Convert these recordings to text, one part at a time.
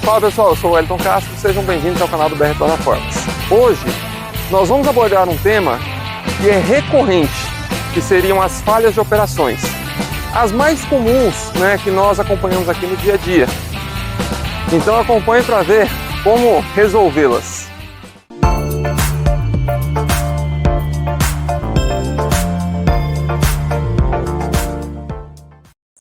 Fala pessoal, eu sou o Wellington Castro, sejam bem-vindos ao canal do BR Plataformas. Hoje nós vamos abordar um tema que é recorrente, que seriam as falhas de operações. As mais comuns, que nós acompanhamos aqui no dia a dia. Então acompanhe para ver como resolvê-las.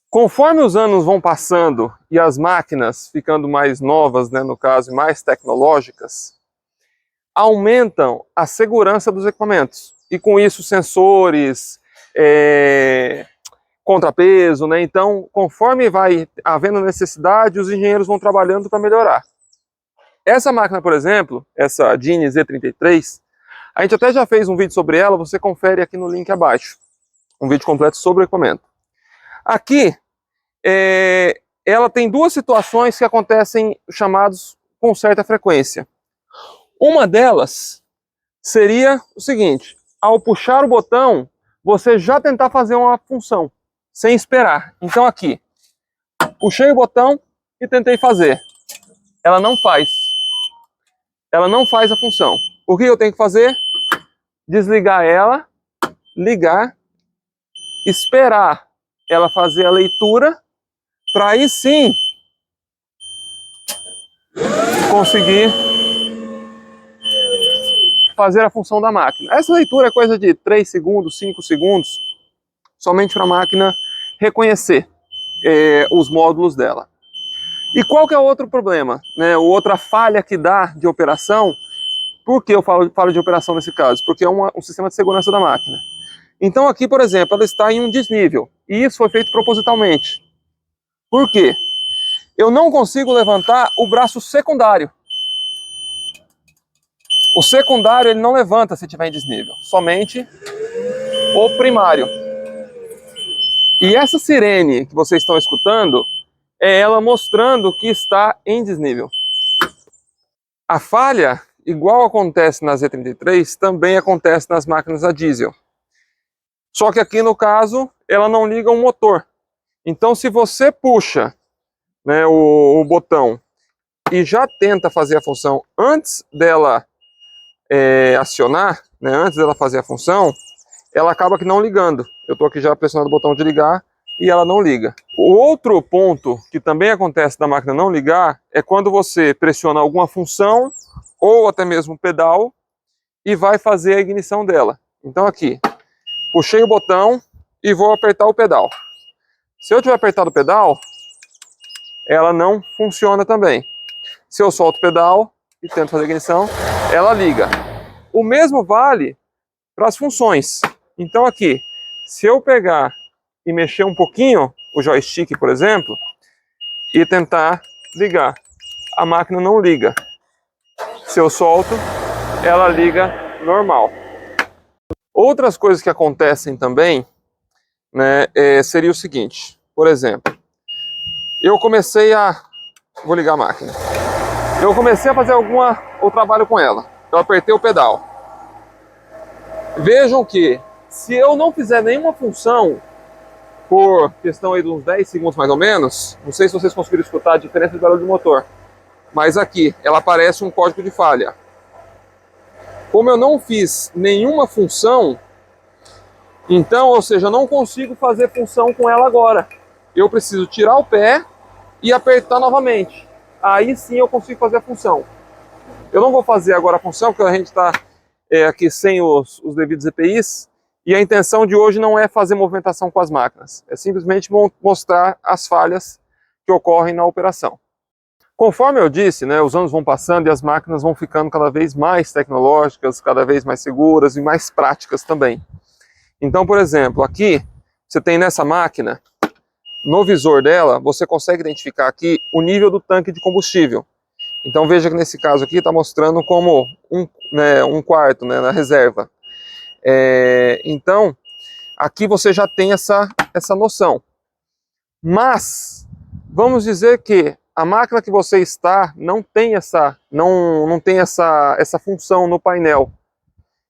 Conforme os anos vão passando e as máquinas ficando mais novas, no caso, mais tecnológicas, aumentam a segurança dos equipamentos. E com isso sensores, contrapeso, Então, conforme vai havendo necessidade, os engenheiros vão trabalhando para melhorar. Essa máquina, por exemplo, essa Genie Z33, a gente até já fez um vídeo sobre ela, você confere aqui no link abaixo. Um vídeo completo sobre o equipamento. Aqui, ela tem duas situações que acontecem chamados com certa frequência. Uma delas seria o seguinte: ao puxar o botão, você já tentar fazer uma função, sem esperar. Então aqui, puxei o botão e tentei fazer. Ela não faz. Ela não faz a função. O que eu tenho que fazer? Desligar ela, ligar, esperar ela fazer a leitura, para aí sim conseguir fazer a função da máquina. Essa leitura é coisa de 3 segundos, 5 segundos, somente para a máquina reconhecer os módulos dela. E qual que é o outro problema? Outra falha que dá de operação. Por que eu falo de operação nesse caso? Porque é um sistema de segurança da máquina. Então aqui, por exemplo, ela está em um desnível, e isso foi feito propositalmente. Por quê? Eu não consigo levantar o braço secundário. O secundário ele não levanta se estiver em desnível, somente o primário. E essa sirene que vocês estão escutando é ela mostrando que está em desnível. A falha, igual acontece na Z33, também acontece nas máquinas a diesel. Só que aqui no caso, ela não liga o motor. Então se você puxa o botão e já tenta fazer a função antes dela acionar, antes dela fazer a função, ela acaba que não ligando. Eu estou aqui já pressionando o botão de ligar e ela não liga. O outro ponto que também acontece da máquina não ligar é quando você pressiona alguma função ou até mesmo pedal e vai fazer a ignição dela. Então aqui, puxei o botão e vou apertar o pedal. Se eu tiver apertado o pedal, ela não funciona também. Se eu solto o pedal e tento fazer a ignição, ela liga. O mesmo vale para as funções. Então aqui, se eu pegar e mexer um pouquinho o joystick, por exemplo, e tentar ligar, a máquina não liga. Se eu solto, ela liga normal. Outras coisas que acontecem também, seria o seguinte. Por exemplo, eu comecei a... Vou ligar a máquina. Eu comecei a fazer o trabalho com ela. Eu apertei o pedal. Vejam que, se eu não fizer nenhuma função, por questão aí de uns 10 segundos mais ou menos, não sei se vocês conseguiram escutar a diferença de barulho do motor, mas aqui, ela aparece um código de falha. Como eu não fiz nenhuma função, então, ou seja, eu não consigo fazer função com ela agora. Eu preciso tirar o pé e apertar novamente. Aí sim eu consigo fazer a função. Eu não vou fazer agora a função, porque a gente está aqui sem os devidos EPIs. E a intenção de hoje não é fazer movimentação com as máquinas. É simplesmente mostrar as falhas que ocorrem na operação. Conforme eu disse, os anos vão passando e as máquinas vão ficando cada vez mais tecnológicas, cada vez mais seguras e mais práticas também. Então, por exemplo, aqui você tem nessa máquina, no visor dela, você consegue identificar aqui o nível do tanque de combustível. Então veja que nesse caso aqui está mostrando como um quarto na reserva. Então, aqui você já tem essa noção. Mas, vamos dizer que a máquina que você está não tem essa função no painel.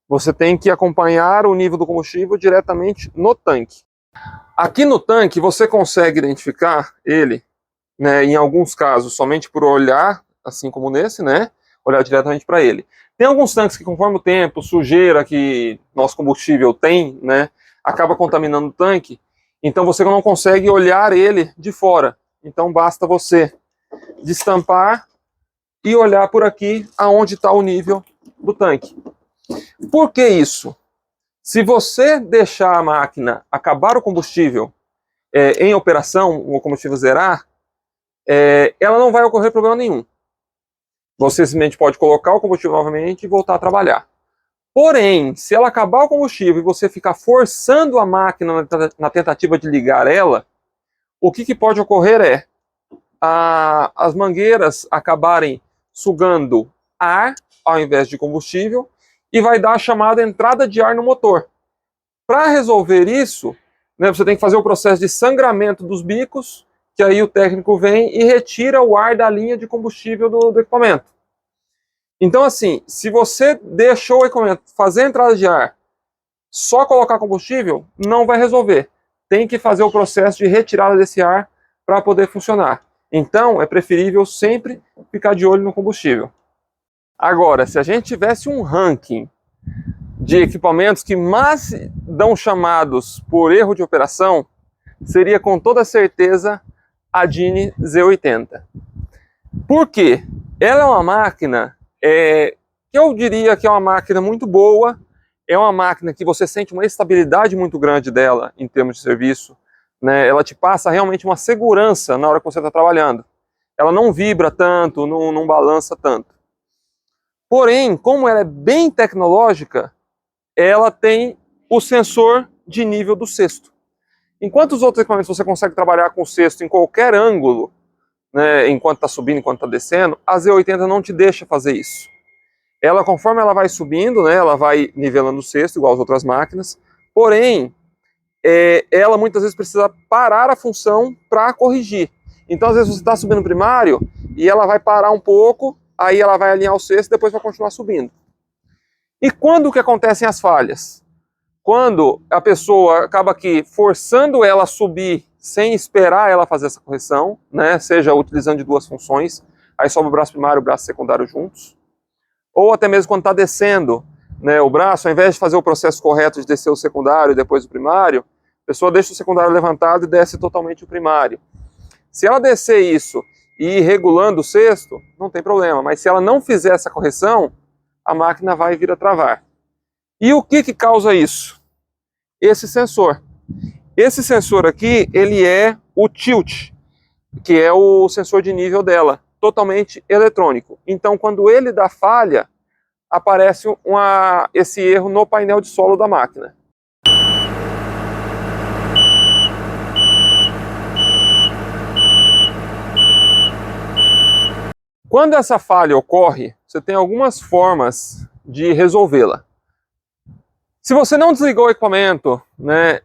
Você tem que acompanhar o nível do combustível diretamente no tanque. Aqui no tanque você consegue identificar ele, em alguns casos somente por olhar assim como nesse, né? Olhar diretamente para ele. Tem alguns tanques que, conforme o tempo, sujeira que nosso combustível tem, né, acaba contaminando o tanque, então você não consegue olhar ele de fora. Então basta você destampar e olhar por aqui aonde está o nível do tanque. Por que isso? Se você deixar a máquina acabar o combustível em operação, o combustível zerar, ela não vai ocorrer problema nenhum. Você simplesmente pode colocar o combustível novamente e voltar a trabalhar. Porém, se ela acabar o combustível e você ficar forçando a máquina na tentativa de ligar ela, o que pode ocorrer é as mangueiras acabarem sugando ar ao invés de combustível e vai dar a chamada entrada de ar no motor. Para resolver isso, né, você tem que fazer o processo de sangramento dos bicos, que aí o técnico vem e retira o ar da linha de combustível do equipamento. Então, assim, se você deixou o equipamento fazer a entrada de ar, só colocar combustível, não vai resolver. Tem que fazer o processo de retirada desse ar para poder funcionar. Então, é preferível sempre ficar de olho no combustível. Agora, se a gente tivesse um ranking de equipamentos que mais dão chamados por erro de operação, seria com toda certeza a Dini Z80. Por quê? Ela é uma máquina que eu diria que é uma máquina muito boa, é uma máquina que você sente uma estabilidade muito grande dela em termos de serviço, né? Ela te passa realmente uma segurança na hora que você está trabalhando. Ela não vibra tanto, não balança tanto. Porém, como ela é bem tecnológica, ela tem o sensor de nível do cesto. Enquanto os outros equipamentos você consegue trabalhar com o cesto em qualquer ângulo, né, enquanto está subindo, enquanto está descendo, a Z80 não te deixa fazer isso. Ela, conforme ela vai subindo, né, ela vai nivelando o cesto, igual as outras máquinas, porém, ela muitas vezes precisa parar a função para corrigir. Então, às vezes você está subindo primário e ela vai parar um pouco, aí ela vai alinhar o cesto e depois vai continuar subindo. E quando que acontecem as falhas? Quando a pessoa acaba aqui forçando ela a subir sem esperar ela fazer essa correção, né? Seja utilizando de duas funções, aí sobe o braço primário e o braço secundário juntos, ou até mesmo quando está descendo, né, o braço, ao invés de fazer o processo correto de descer o secundário e depois o primário, a pessoa deixa o secundário levantado e desce totalmente o primário. Se ela descer isso e ir regulando o cesto, não tem problema, mas se ela não fizer essa correção, a máquina vai vir a travar. E o que causa isso? Esse sensor. Esse sensor aqui, ele é o tilt, que é o sensor de nível dela, totalmente eletrônico. Então, quando ele dá falha, aparece esse erro no painel de solo da máquina. Quando essa falha ocorre, você tem algumas formas de resolvê-la. Se você não desligou o equipamento, né,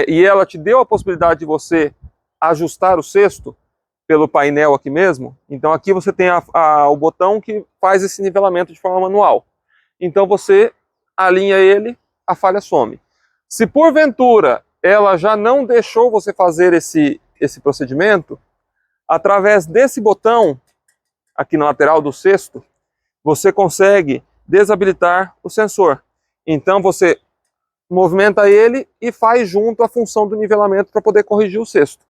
e ela te deu a possibilidade de você ajustar o cesto pelo painel aqui mesmo, então aqui você tem o botão que faz esse nivelamento de forma manual. Então você alinha ele, a falha some. Se porventura ela já não deixou você fazer esse procedimento, através desse botão aqui na lateral do cesto, você consegue desabilitar o sensor. Então você movimenta ele e faz junto a função do nivelamento para poder corrigir o cesto.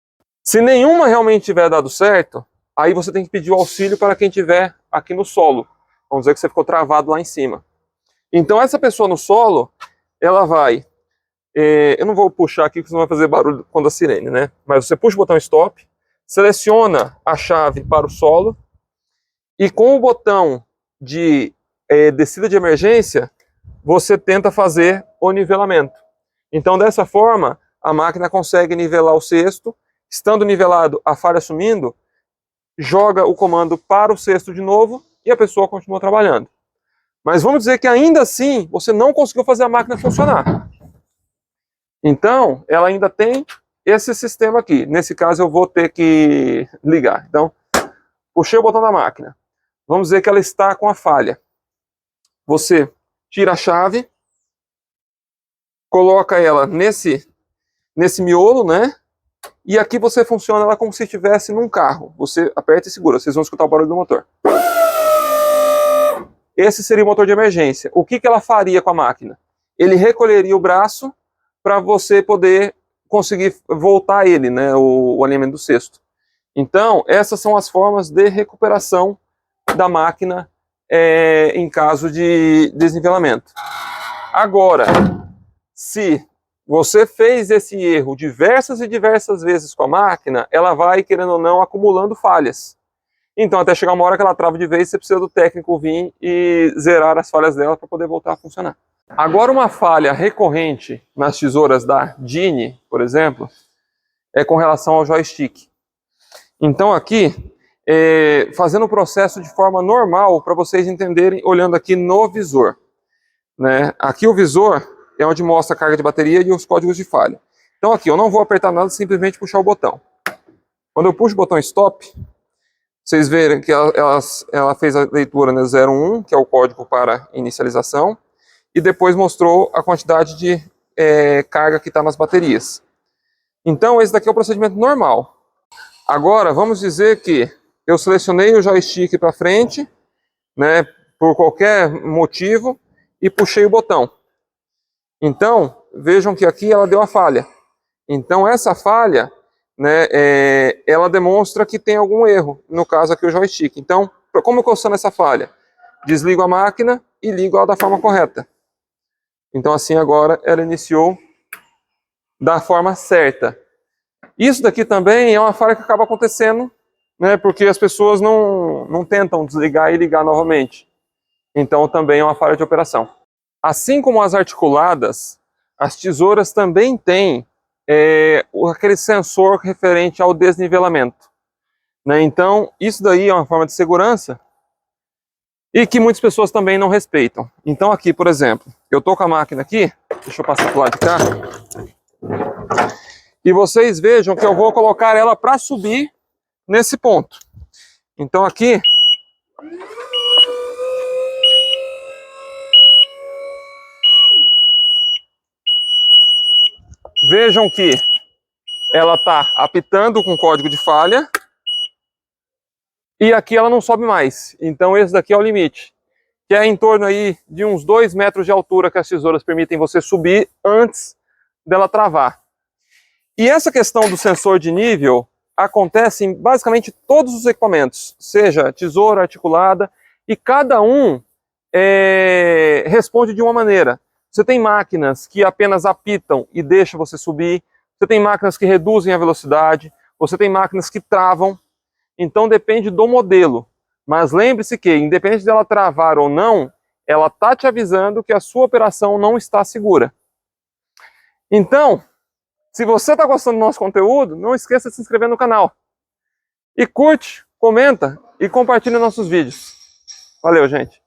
Se nenhuma realmente tiver dado certo, aí você tem que pedir o auxílio para quem tiver aqui no solo. Vamos dizer que você ficou travado lá em cima. Então essa pessoa no solo, ela vai... eu não vou puxar aqui porque senão vai fazer barulho quando a sirene, né? Mas você puxa o botão stop, seleciona a chave para o solo e com o botão de descida de emergência, você tenta fazer o nivelamento. Então, dessa forma, a máquina consegue nivelar o cesto. Estando nivelado, a falha sumindo, joga o comando para o cesto de novo e a pessoa continua trabalhando. Mas vamos dizer que ainda assim, você não conseguiu fazer a máquina funcionar. Então, ela ainda tem esse sistema aqui. Nesse caso, eu vou ter que ligar. Então, puxei o botão da máquina. Vamos dizer que ela está com a falha. Você tira a chave, coloca ela nesse miolo, né? E aqui você funciona ela como se estivesse num carro. Você aperta e segura, vocês vão escutar o barulho do motor. esse seria o motor de emergência. O que ela faria com a máquina? Ele recolheria o braço para você poder conseguir voltar ele, né, o alinhamento do cesto. Então, essas são as formas de recuperação da máquina em caso de desnivelamento. Agora, se você fez esse erro diversas e diversas vezes com a máquina, ela vai, querendo ou não, acumulando falhas. Então, até chegar uma hora que ela trava de vez, você precisa do técnico vir e zerar as falhas dela para poder voltar a funcionar. Agora, uma falha recorrente nas tesouras da Genie, por exemplo, é com relação ao joystick. Então, aqui, fazendo o processo de forma normal, para vocês entenderem, olhando aqui no visor, né? Aqui o visor é onde mostra a carga de bateria e os códigos de falha. Então aqui eu não vou apertar nada, simplesmente puxar o botão. Quando eu puxo o botão Stop, vocês verem que ela fez a leitura, né, 01, que é o código para inicialização, e depois mostrou a quantidade de carga que está nas baterias. Então esse daqui é o procedimento normal. Agora vamos dizer que eu selecionei o joystick para frente, né, por qualquer motivo, e puxei o botão. Então, vejam que aqui ela deu a falha. Então, essa falha, né, ela demonstra que tem algum erro, no caso aqui o joystick. Então, como eu constato essa falha? Desligo a máquina e ligo ela da forma correta. Então, assim agora ela iniciou da forma certa. Isso daqui também é uma falha que acaba acontecendo, né, porque as pessoas não tentam desligar e ligar novamente. Então, também é uma falha de operação. Assim como as articuladas, as tesouras também têm aquele sensor referente ao desnivelamento, né? Então, isso daí é uma forma de segurança e que muitas pessoas também não respeitam. Então aqui, por exemplo, eu estou com a máquina aqui, deixa eu passar para o lado de cá, e vocês vejam que eu vou colocar ela para subir nesse ponto. Então aqui, vejam que ela está apitando com código de falha e aqui ela não sobe mais. Então esse daqui é o limite, que é em torno aí de uns 2 metros de altura que as tesouras permitem você subir antes dela travar. E essa questão do sensor de nível acontece em basicamente todos os equipamentos, seja tesoura, articulada, e cada um responde de uma maneira. Você tem máquinas que apenas apitam e deixam você subir, você tem máquinas que reduzem a velocidade, você tem máquinas que travam, então depende do modelo. Mas lembre-se que, independente dela travar ou não, ela está te avisando que a sua operação não está segura. Então, se você está gostando do nosso conteúdo, não esqueça de se inscrever no canal. E curte, comenta e compartilha nossos vídeos. Valeu, gente!